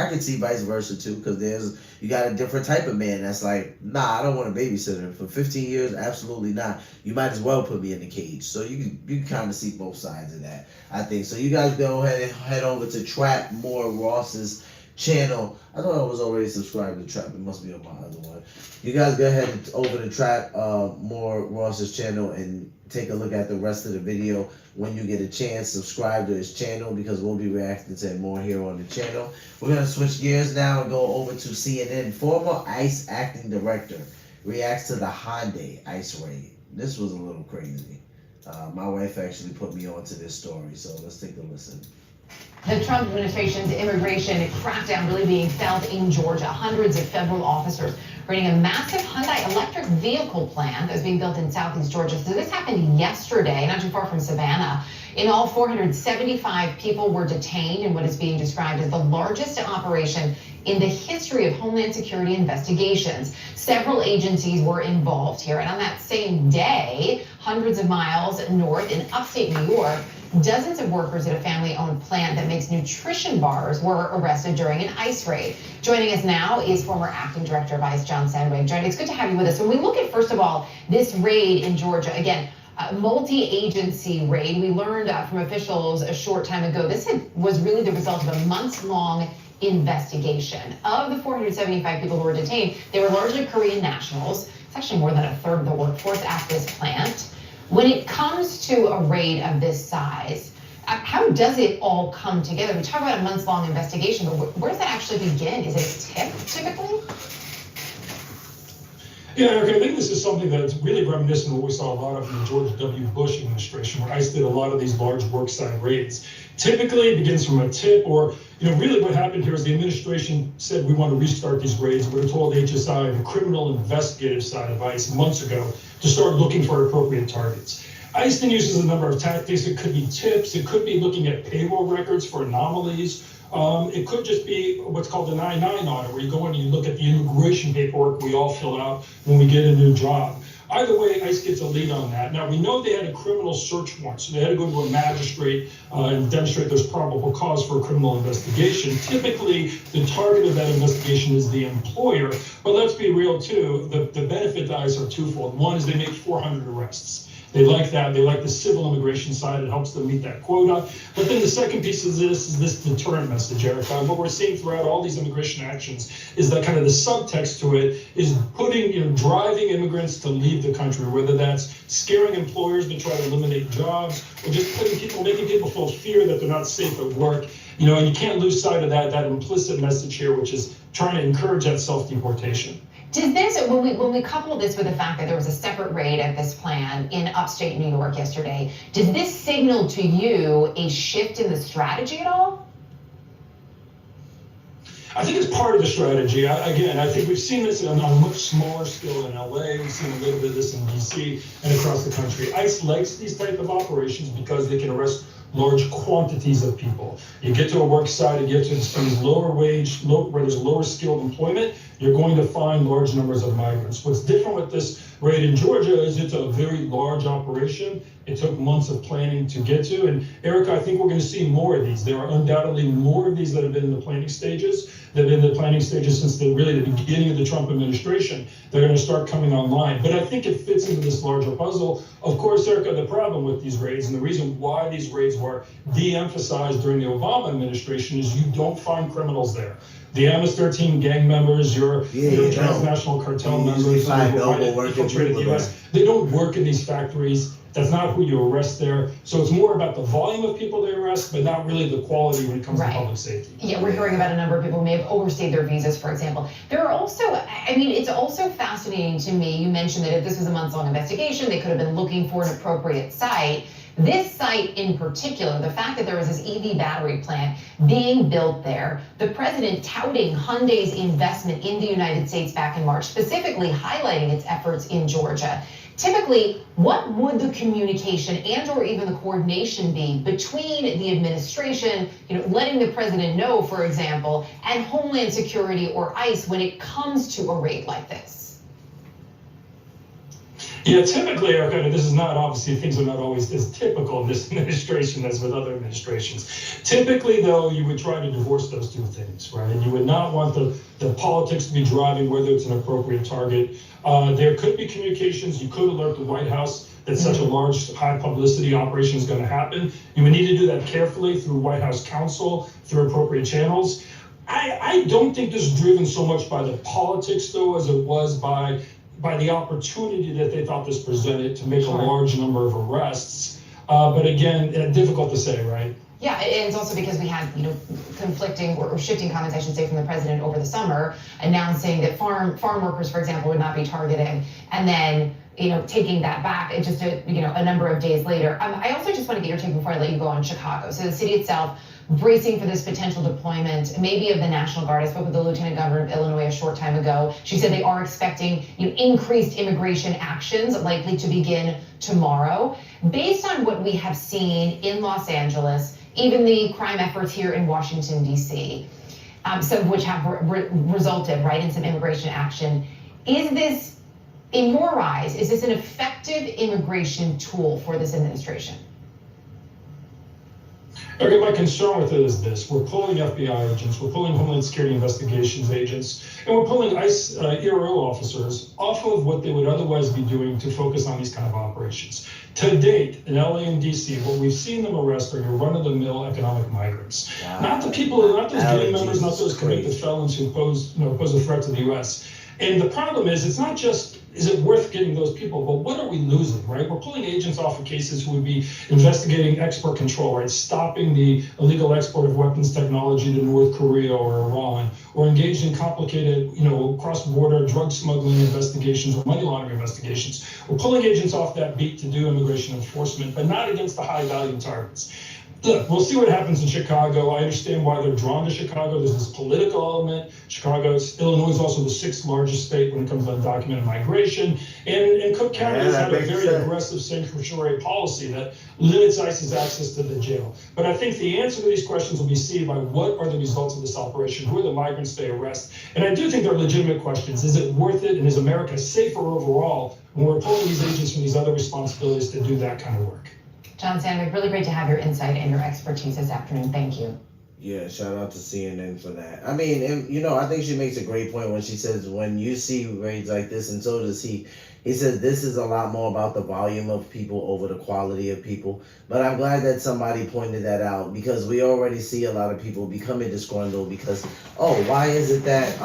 could see vice versa too, because you got a different type of man that's like, nah, I don't want a babysitter for 15 years. Absolutely not. You might as well put me in the cage. So you can kind of see both sides of that, I think. So you guys go ahead and head over to Trap More Ross's channel. I thought I was already subscribed to Trap. It must be on my other one. You guys go ahead over to Trap More Ross's channel and take a look at the rest of the video when you get a chance. Subscribe to his channel, because we'll be reacting to more here on the channel. We're going to switch gears now and go over to CNN. Former ICE acting director reacts to the Hyundai ICE raid. This was a little crazy. My wife actually put me onto this story, so let's take a listen. The Trump administration's immigration crackdown really being felt in Georgia. Hundreds of federal officers raiding a massive Hyundai electric vehicle plant that's being built in southeast Georgia. So this happened yesterday, not too far from Savannah. In all, 475 people were detained in what is being described as the largest operation in the history of Homeland Security investigations. Several agencies were involved here, and on that same day, hundreds of miles north in upstate New York, dozens of workers at a family-owned plant that makes nutrition bars were arrested during an ICE raid. Joining us now is former acting director of ICE, John Sandwig. John, it's good to have you with us. When we look at, first of all, this raid in Georgia, again, multi-agency raid, we learned from officials a short time ago, this was really the result of a months-long investigation. Of the 475 people who were detained, they were largely Korean nationals. It's actually more than a third of the workforce at this plant. When it comes to a raid of this size, how does it all come together? We talk about a months-long investigation, but where does that actually begin? Is it a tip, typically? Yeah, Eric, I think this is something that's really reminiscent of what we saw a lot of in the George W. Bush administration, where ICE did a lot of these large worksite raids. Typically, it begins from a tip, or really what happened here is the administration said we want to restart these raids. We were told HSI, the criminal investigative side of ICE, months ago to start looking for appropriate targets. ICE then uses a number of tactics. It could be tips. It could be looking at payroll records for anomalies. It could just be what's called the 9-9 audit, where you go in and you look at the immigration paperwork we all fill out when we get a new job. Either way, ICE gets a lead on that. Now, we know they had a criminal search warrant, so they had to go to a magistrate and demonstrate there's probable cause for a criminal investigation. Typically, the target of that investigation is the employer, but let's be real too, the benefit to ICE are twofold. One is they make 400 arrests. They like that. They like the civil immigration side. It helps them meet that quota. But then the second piece of this is this deterrent message, Erica. What we're seeing throughout all these immigration actions is that kind of the subtext to it is putting, driving immigrants to leave the country, whether that's scaring employers to try to eliminate jobs, or just making people feel fear that they're not safe at work. And you can't lose sight of that implicit message here, which is trying to encourage that self-deportation. Does this, when we couple this with the fact that there was a separate raid at this plant in upstate New York yesterday, does this signal to you a shift in the strategy at all? I think it's part of the strategy. I think we've seen this on a much smaller scale in LA. We've seen a little bit of this in DC and across the country. ICE likes these type of operations because they can arrest large quantities of people. You get to a work site and you get to these lower wage, where there's lower skilled employment, you're going to find large numbers of migrants. What's different with this raid in Georgia is it's a very large operation. It took months of planning to get to. And Erica, I think we're going to see more of these. There are undoubtedly more of these that have been in the planning stages. They've been in the planning stages since the beginning of the Trump administration. They're going to start coming online. But I think it fits into this larger puzzle. Of course, Erica, the problem with these raids and the reason why these raids were de-emphasized during the Obama administration is you don't find criminals there. The MS-13 gang members, your transnational cartel members, they don't work in these factories. That's not who you arrest there. So it's more about the volume of people they arrest, but not really the quality when it comes to public safety. Yeah, we're hearing about a number of people who may have overstayed their visas, for example. There are also, it's also fascinating to me. You mentioned that if this was a months-long investigation, they could have been looking for an appropriate site. This site in particular, the fact that there was this EV battery plant being built there, the president touting Hyundai's investment in the United States back in March, specifically highlighting its efforts in Georgia. Typically, what would the communication and or even the coordination be between the administration, letting the president know, for example, and Homeland Security or ICE when it comes to a raid like this? Yeah, typically, Erica, this is not, obviously, things are not always as typical in this administration as with other administrations. Typically, though, you would try to divorce those two things, right? And you would not want the politics to be driving whether it's an appropriate target. There could be communications. You could alert the White House that such a large, high publicity operation is going to happen. You would need to do that carefully through White House counsel, through appropriate channels. I don't think this is driven so much by the politics, though, as it was by the opportunity that they thought this presented to make a large number of arrests. But again, difficult to say, right? Yeah, and it's also because we had, conflicting or shifting comments, I should say, from the president over the summer, announcing that farm workers, for example, would not be targeted. And then taking that back just a number of days later. I also just want to get your take before I let you go on Chicago. So the city itself bracing for this potential deployment, maybe of the National Guard. I spoke with the Lieutenant Governor of Illinois a short time ago. She said they are expecting increased immigration actions likely to begin tomorrow. Based on what we have seen in Los Angeles, even the crime efforts here in Washington, D.C., some of which have resulted in some immigration action, is this, in your eyes, is this an effective immigration tool for this administration? Okay, my concern with it is this. We're pulling FBI agents, we're pulling Homeland Security Investigations agents, and we're pulling ICE ERO officers off of what they would otherwise be doing to focus on these kind of operations. To date, in LA and DC, what we've seen them arrest are your run-of-the-mill economic migrants. Not the people, not those gang members, not those convicted felons who pose a threat to the U.S. And the problem is, it's not just, is it worth getting those people, but what are we losing, right? We're pulling agents off of cases who would be investigating export control, right? Stopping the illegal export of weapons technology to North Korea or Iran, or engaged in complicated, cross-border drug smuggling investigations or money laundering investigations. We're pulling agents off that beat to do immigration enforcement, but not against the high-value targets. Look, we'll see what happens in Chicago. I understand why they're drawn to Chicago. There's this political element. Illinois is also the 6th largest state when it comes to undocumented migration. And Cook County has had a very aggressive sanctuary policy that limits ICE's access to the jail. But I think the answer to these questions will be seen by what are the results of this operation, who are the migrants they arrest. And I do think they're legitimate questions. Is it worth it? And is America safer overall when we're pulling these agents from these other responsibilities to do that kind of work? John Sandvik, really great to have your insight and your expertise this afternoon. Thank you. Yeah, shout out to CNN for that. I mean, and, I think she makes a great point when she says when you see raids like this, and so does he says this is a lot more about the volume of people over the quality of people. But I'm glad that somebody pointed that out, because we already see a lot of people becoming disgruntled because, why is it that,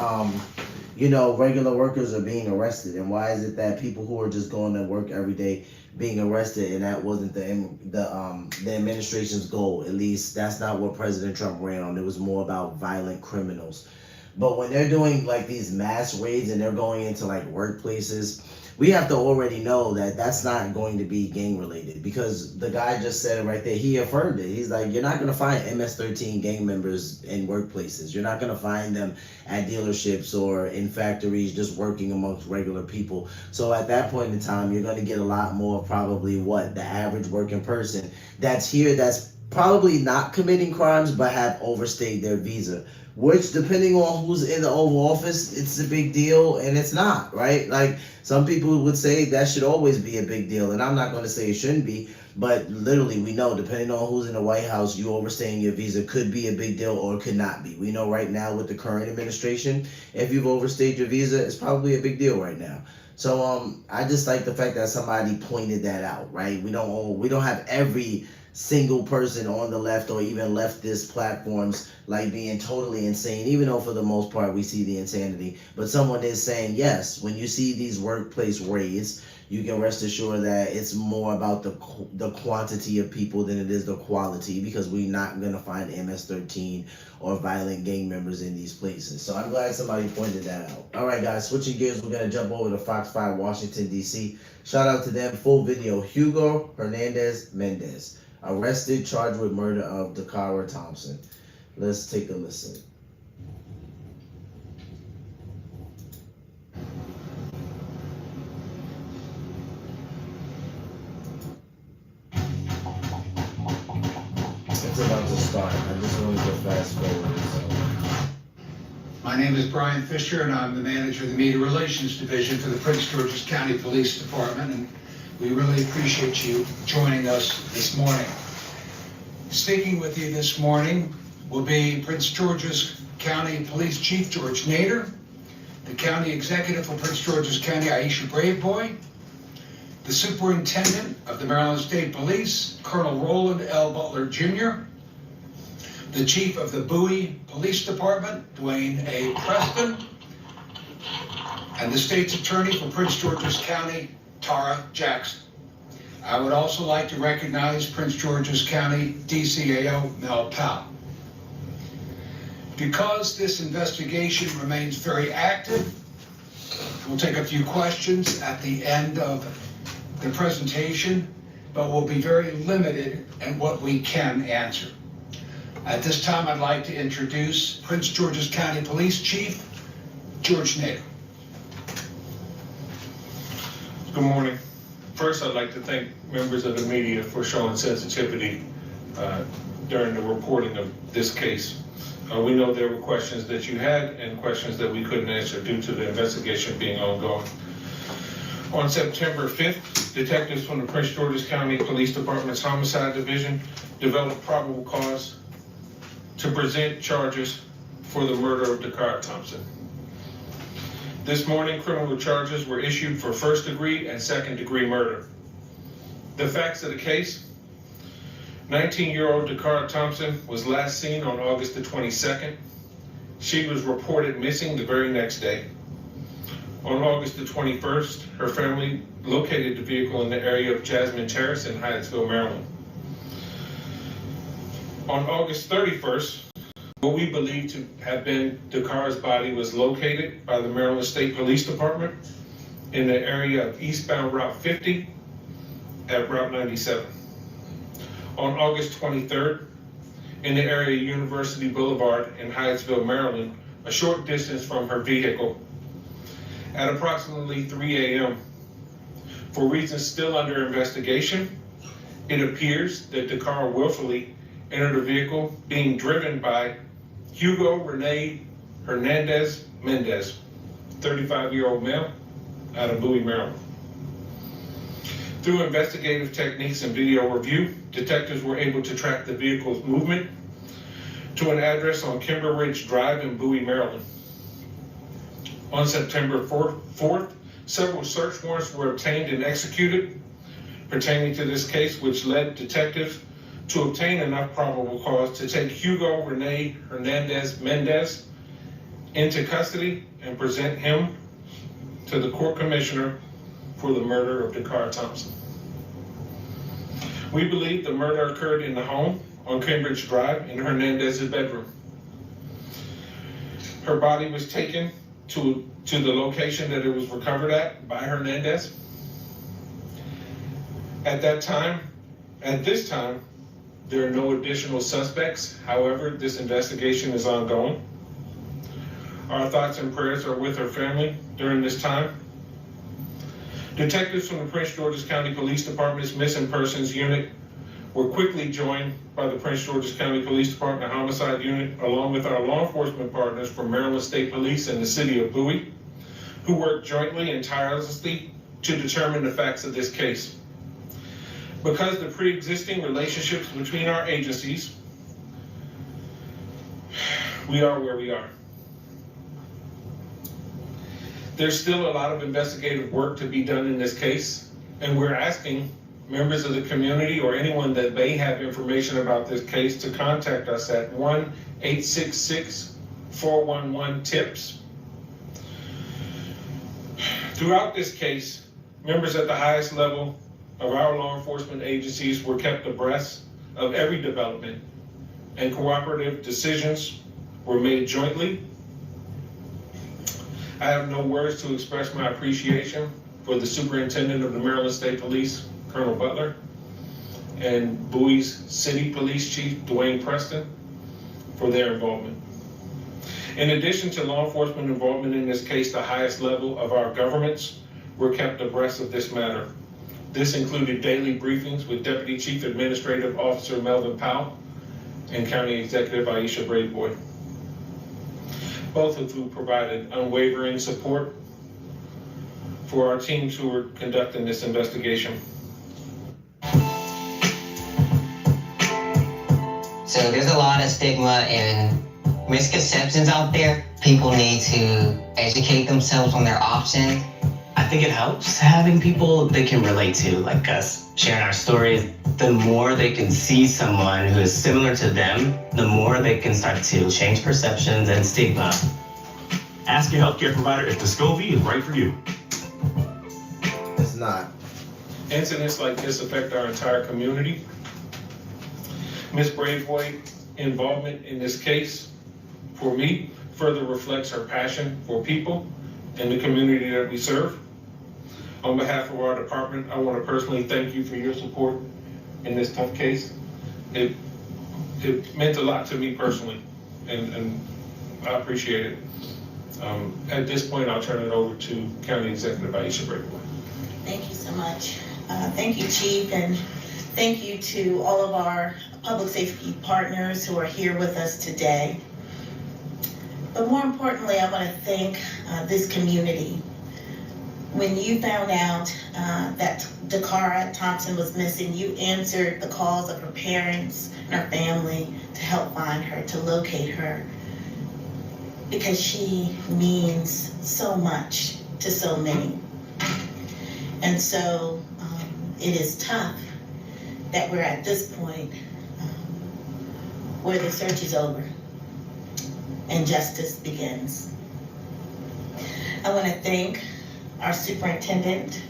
regular workers are being arrested? And why is it that people who are just going to work every day being arrested, and that wasn't the administration's goal? At least that's not what President Trump ran on. It was more about violent criminals. But when they're doing these mass raids and they're going into workplaces, we have to already know that that's not going to be gang related, because the guy just said it right there. He affirmed it. He's like, you're not going to find MS-13 gang members in workplaces. You're not going to find them at dealerships or in factories just working amongst regular people. So at that point in time, you're going to get a lot more probably the average working person that's here, that's probably not committing crimes but have overstayed their visa, which, depending on who's in the Oval Office, it's a big deal and it's not, right? Some people would say that should always be a big deal, and I'm not going to say it shouldn't be, but literally we know, depending on who's in the White House, you overstaying your visa could be a big deal or it could not be. We know right now with the current administration, if you've overstayed your visa, it's probably a big deal right now. So I just like the fact that somebody pointed that out, right? We don't have every single person on the left or even leftist platforms being totally insane, even though for the most part we see the insanity. But someone is saying, yes, when you see these workplace raids, you can rest assured that it's more about the quantity of people than it is the quality, because we're not going to find MS-13 or violent gang members in these places. So I'm glad somebody pointed that out. All right, guys, switching gears, we're going to jump over to Fox 5 Washington, D.C. Shout out to them. Full video. Hugo Hernandez Mendez arrested, charged with murder of Dakara Thompson. Let's take a listen. It's about to start. I just wanted to fast forward. My name is Brian Fisher, and I'm the manager of the Media Relations Division for the Prince George's County Police Department, and we really appreciate you joining us this morning. Speaking with you this morning will be Prince George's County Police Chief George Nader, the County Executive for Prince George's County Aisha Braveboy, the Superintendent of the Maryland State Police, Colonel Roland L. Butler Jr., the Chief of the Bowie Police Department, Dwayne A. Preston, and the State's Attorney for Prince George's County, Tara Jackson. I would also like to recognize Prince George's County DCAO Mel Powell. Because this investigation remains very active, We'll take a few questions at the end of the presentation, but we'll be very limited in what we can answer. At this time, I'd like to introduce Prince George's County Police Chief, George Nader. Good morning. First, I'd like to thank members of the media for showing sensitivity during the reporting of this case. We know there were questions that you had and questions that we couldn't answer due to the investigation being ongoing. On September 5th, detectives from the Prince George's County Police Department's Homicide Division developed probable cause to present charges for the murder of Dakar Thompson. This morning, criminal charges were issued for first-degree and second-degree murder. The facts of the case: 19-year-old Dakar Thompson was last seen on August the 22nd. She was reported missing the very next day. On August the 21st, her family located the vehicle in the area of Jasmine Terrace in Hyattsville, Maryland. On August 31st, what we believe to have been Dakar's body was located by the Maryland State Police Department in the area of eastbound Route 50 at Route 97. On August 23rd, in the area of University Boulevard in Hyattsville, Maryland, a short distance from her vehicle, at approximately 3 a.m. For reasons still under investigation, it appears that Dakar willfully entered a vehicle being driven by Hugo Rene Hernandez Mendez, 35-year-old male, out of Bowie, Maryland. Through investigative techniques and video review, detectives were able to track the vehicle's movement to an address on Kimber Ridge Drive in Bowie, Maryland. On September 4th, several search warrants were obtained and executed pertaining to this case, which led detectives to obtain enough probable cause to take Hugo Rene Hernandez Mendez into custody and present him to the court commissioner for the murder of Dakar Thompson. We believe the murder occurred in the home on Cambridge Drive in Hernandez's bedroom. Her body was taken to the location that it was recovered at by Hernandez. At this time, there are no additional suspects. However, this investigation is ongoing. Our thoughts and prayers are with her family during this time. Detectives from the Prince George's County Police Department's Missing Persons Unit were quickly joined by the Prince George's County Police Department Homicide Unit, along with our law enforcement partners from Maryland State Police and the City of Bowie, who worked jointly and tirelessly to determine the facts of this case. Because the pre-existing relationships between our agencies, we are where we are. There's still a lot of investigative work to be done in this case, and we're asking members of the community or anyone that may have information about this case to contact us at 1-866-411-TIPS. Throughout this case, members at the highest level of our law enforcement agencies were kept abreast of every development, and cooperative decisions were made jointly. I have no words to express my appreciation for the Superintendent of the Maryland State Police, Colonel Butler, and Bowie's City Police Chief, Dwayne Preston, for their involvement. In addition to law enforcement involvement in this case, the highest level of our governments were kept abreast of this matter. This included daily briefings with Deputy Chief Administrative Officer Melvin Powell and County Executive Aisha Braidboy, both of whom provided unwavering support for our teams who were conducting this investigation. So there's a lot of stigma and misconceptions out there. People need to educate themselves on their options. I think it helps having people they can relate to, like us, sharing our stories. The more they can see someone who is similar to them, the more they can start to change perceptions and stigma. Ask your healthcare provider if Descovy is right for you. It's not. Incidents like this affect our entire community. Ms. Braithwaite's involvement in this case, for me, further reflects her passion for people in the community that we serve. On behalf of our department, I want to personally thank you for your support in this tough case. It meant a lot to me personally, and I appreciate it. At this point, I'll turn it over to County Executive Aisha Breakaway. Thank you so much. Thank you, Chief, and thank you to all of our public safety partners who are here with us today. But more importantly, I want to thank this community. When you found out that Dakara Thompson was missing, you answered the calls of her parents and her family to help find her, to locate her, because she means so much to so many. And so it is tough that we're at this point where the search is over and justice begins. I want to thank our superintendent.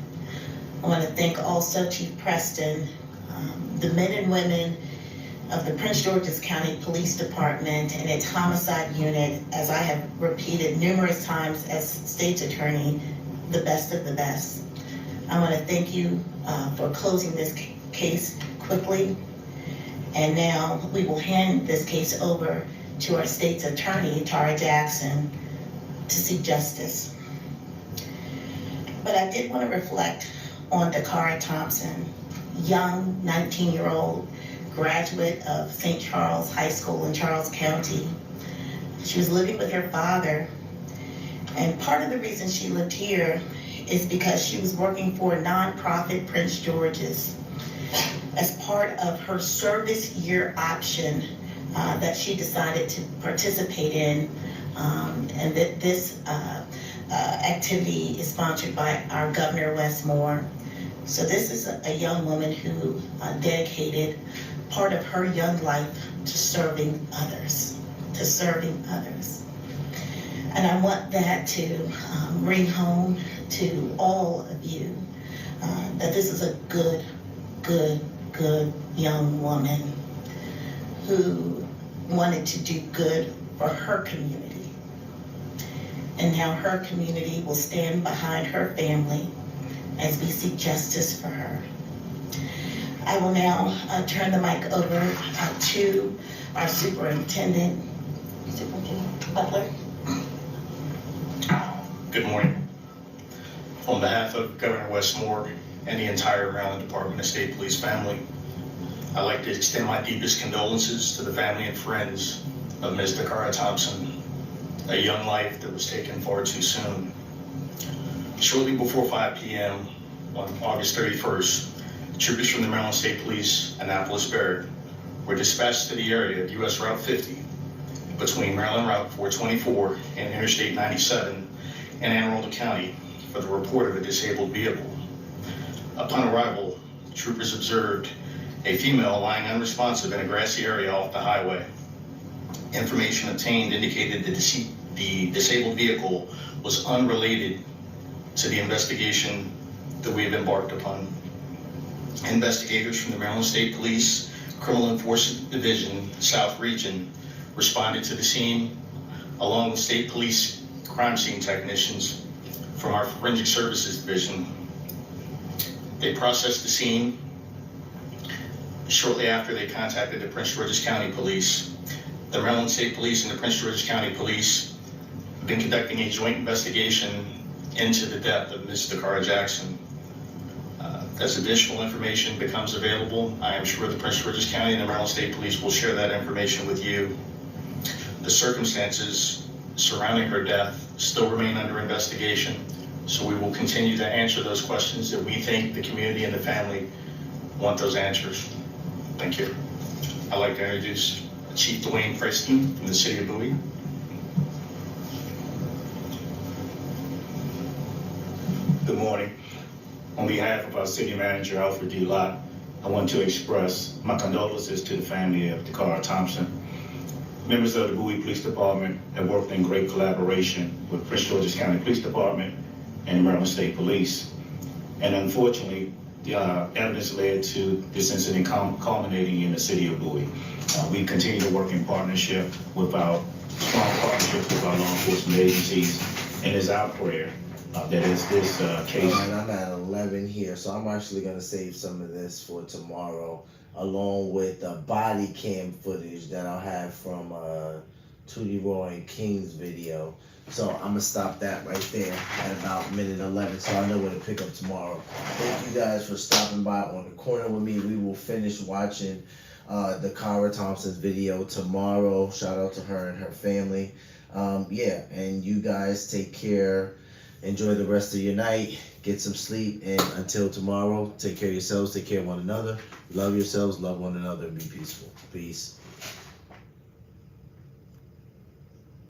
I want to thank also Chief Preston, the men and women of the Prince George's County Police Department and its homicide unit, as I have repeated numerous times as state's attorney, the best of the best. I want to thank you for closing this case quickly. And now we will hand this case over to our state's attorney, Tara Jackson, to seek justice. But I did want to reflect on Dakara Thompson, young 19-year-old graduate of St. Charles High School in Charles County. She was living with her father, and part of the reason she lived here is because she was working for a nonprofit, Prince George's, as part of her service year option that she decided to participate in, and that this activity is sponsored by our Governor Wes Moore. So this is a young woman who dedicated part of her young life to serving others, And I want that to ring home to all of you, that this is a good young woman who wanted to do good for her community. And now her community will stand behind her family as we seek justice for her. I will now turn the mic over to our Superintendent Butler. Good morning. On behalf of Governor Wes Moore and the entire Maryland Department of State Police family, I'd like to extend my deepest condolences to the family and friends of Ms. Dakara Thompson, a young life that was taken far too soon. Shortly before 5 p.m. on August 31st, troopers from the Maryland State Police, Annapolis Barrett, were dispatched to the area of U.S. Route 50 between Maryland Route 424 and Interstate 97 in Anne Arundel County for the report of a disabled vehicle. Upon arrival, troopers observed a female lying unresponsive in a grassy area off the highway. Information obtained indicated that the disabled vehicle was unrelated to the investigation that we have embarked upon. Investigators from the Maryland State Police Criminal Enforcement Division South Region responded to the scene along with State Police crime scene technicians from our Forensic Services Division. They processed the scene. Shortly after, they contacted the Prince George's County Police. The Maryland State Police and the Prince George's County Police have been conducting a joint investigation into the death of Ms. Dakara Jackson. As additional information becomes available, I am sure the Prince George's County and the Maryland State Police will share that information with you. The circumstances surrounding her death still remain under investigation, so we will continue to answer those questions that we think the community and the family want those answers. Thank you. I'd like to introduce Chief Dwayne Preston from the City of Bowie. Good morning. On behalf of our City Manager, Alfred D. Lott, I want to express my condolences to the family of Dakara Thompson. Members of the Bowie Police Department have worked in great collaboration with Prince George's County Police Department and the Maryland State Police. And unfortunately, the evidence led to this incident culminating in the City of Bowie. We continue to work in partnership with our strong partnership with our law enforcement agencies And it's our prayer that is this case. And I'm at 11 here, so I'm actually gonna save some of this for tomorrow, along with the body cam footage that I'll have from Tootie Roy and King's video. So I'm gonna stop that right there at about minute 11, so I know where to pick up tomorrow. Thank you guys for stopping by on the corner with me. We will finish watching the Cara Thompson's video tomorrow. Shout out to her and her family. Yeah, and you guys take care. Enjoy the rest of your night. Get some sleep, and until tomorrow, take care of yourselves, take care of one another. Love yourselves, love one another, and be peaceful. Peace.